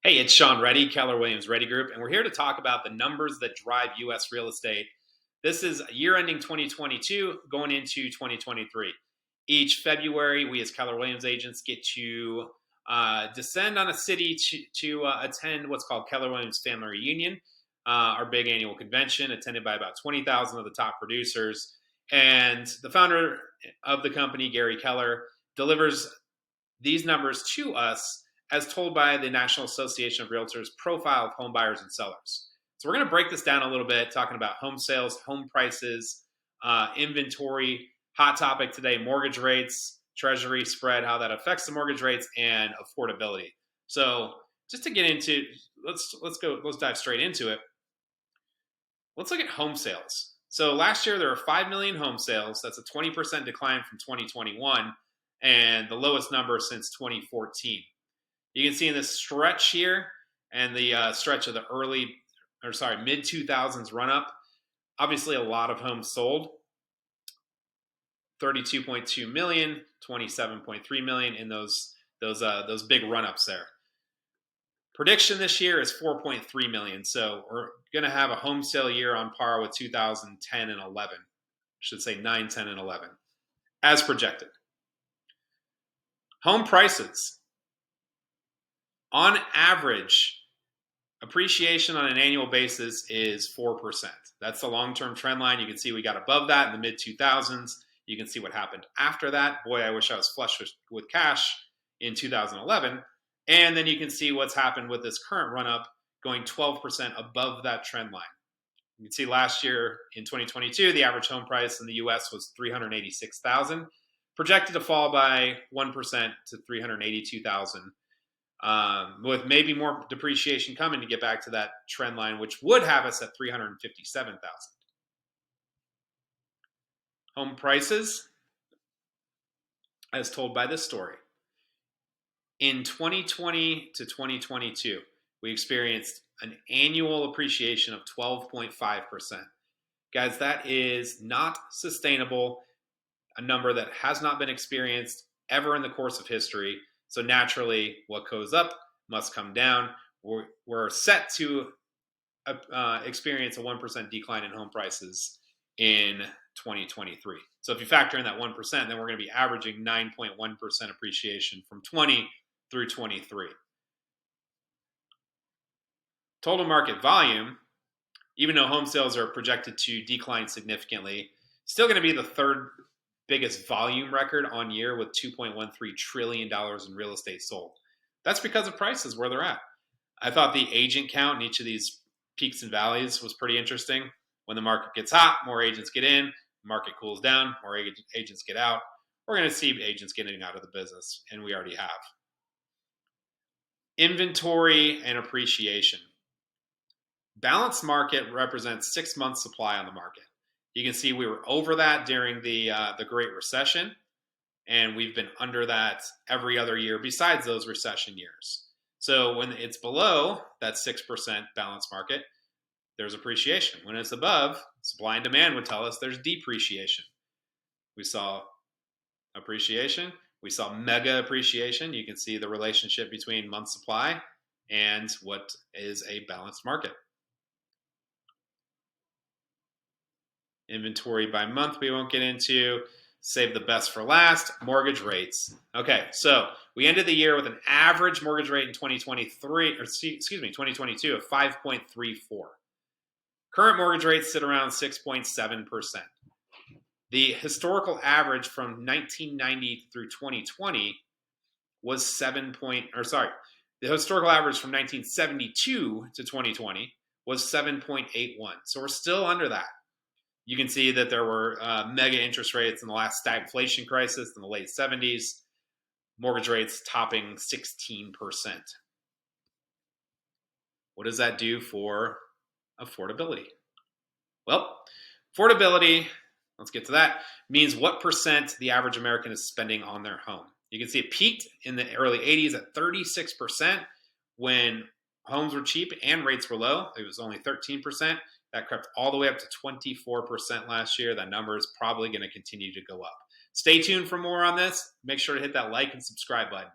Hey, it's Sean Reddy, Keller Williams Reddy Group, and we're here to talk about the numbers that drive U.S. real estate. This is year ending 2022 going into 2023. Each February, we as Keller Williams agents get to descend on a city to attend what's called Keller Williams Family Reunion, our big annual convention attended by about 20,000 of the top producers. And the founder of the company, Gary Keller, delivers these numbers to us as told by the National Association of Realtors profile of home buyers and sellers. So we're going to break this down a little bit, talking about home sales, home prices, inventory, hot topic today, mortgage rates, treasury spread, how that affects the mortgage rates, and affordability. So just to get into, let's dive straight into it. Let's look at home sales. So last year there were 5 million home sales. That's a 20% decline from 2021 and the lowest number since 2014. You can see in this stretch here and the stretch of the mid 2000s run up, obviously a lot of homes sold, 32.2 million, 27.3 million in those big run ups there. Prediction this year is 4.3 million. So we're going to have a home sale year on par with 2010 and 11. I should say 9, 10, and 11 as projected. Home prices. On average, appreciation on an annual basis is 4%. That's the long-term trend line. You can see we got above that in the mid-2000s. You can see what happened after that. Boy, I wish I was flush with cash in 2011. And then you can see what's happened with this current run-up going 12% above that trend line. You can see last year in 2022, the average home price in the U.S. was $386,000, projected to fall by 1% to $382,000. With maybe more depreciation coming to get back to that trend line, which would have us at $357,000. Home prices, as told by this story. In 2020 to 2022, we experienced an annual appreciation of 12.5%. Guys, that is not sustainable, a number that has not been experienced ever in the course of history. So naturally, what goes up must come down. We're set to experience a 1% decline in home prices in 2023. So if you factor in that 1%, then we're going to be averaging 9.1% appreciation from 20 through 23. Total market volume, even though home sales are projected to decline significantly, still going to be the third biggest volume record on year with $2.13 trillion in real estate sold. That's because of prices where they're at. I thought the agent count in each of these peaks and valleys was pretty interesting. When the market gets hot, more agents get in. Market cools down, more agents get out. We're going to see agents getting out of the business, and we already have. Inventory and appreciation. Balanced market represents 6 months supply on the market. You can see we were over that during the Great Recession, and we've been under that every other year besides those recession years. So when it's below that 6% balanced market, there's appreciation. When it's above, supply and demand would tell us there's depreciation. We saw appreciation. We saw mega appreciation. You can see the relationship between month supply and what is a balanced market. Inventory by month we won't get into. Save the best for last. Mortgage rates. Okay, so we ended the year with an average mortgage rate in 2022 of 5.34. Current mortgage rates sit around 6.7%. The historical average from 1990 through 2020 was the historical average from 1972 to 2020 was 7.81. So we're still under that. You can see that there were mega interest rates in the last stagflation crisis in the late 70s, mortgage rates topping 16%. What does that do for affordability? Well, affordability, let's get to that, means what percent the average American is spending on their home. You can see it peaked in the early 80s at 36% when homes were cheap and rates were low. It was only 13%. That crept all the way up to 24% last year. That number is probably going to continue to go up. Stay tuned for more on this. Make sure to hit that like and subscribe button.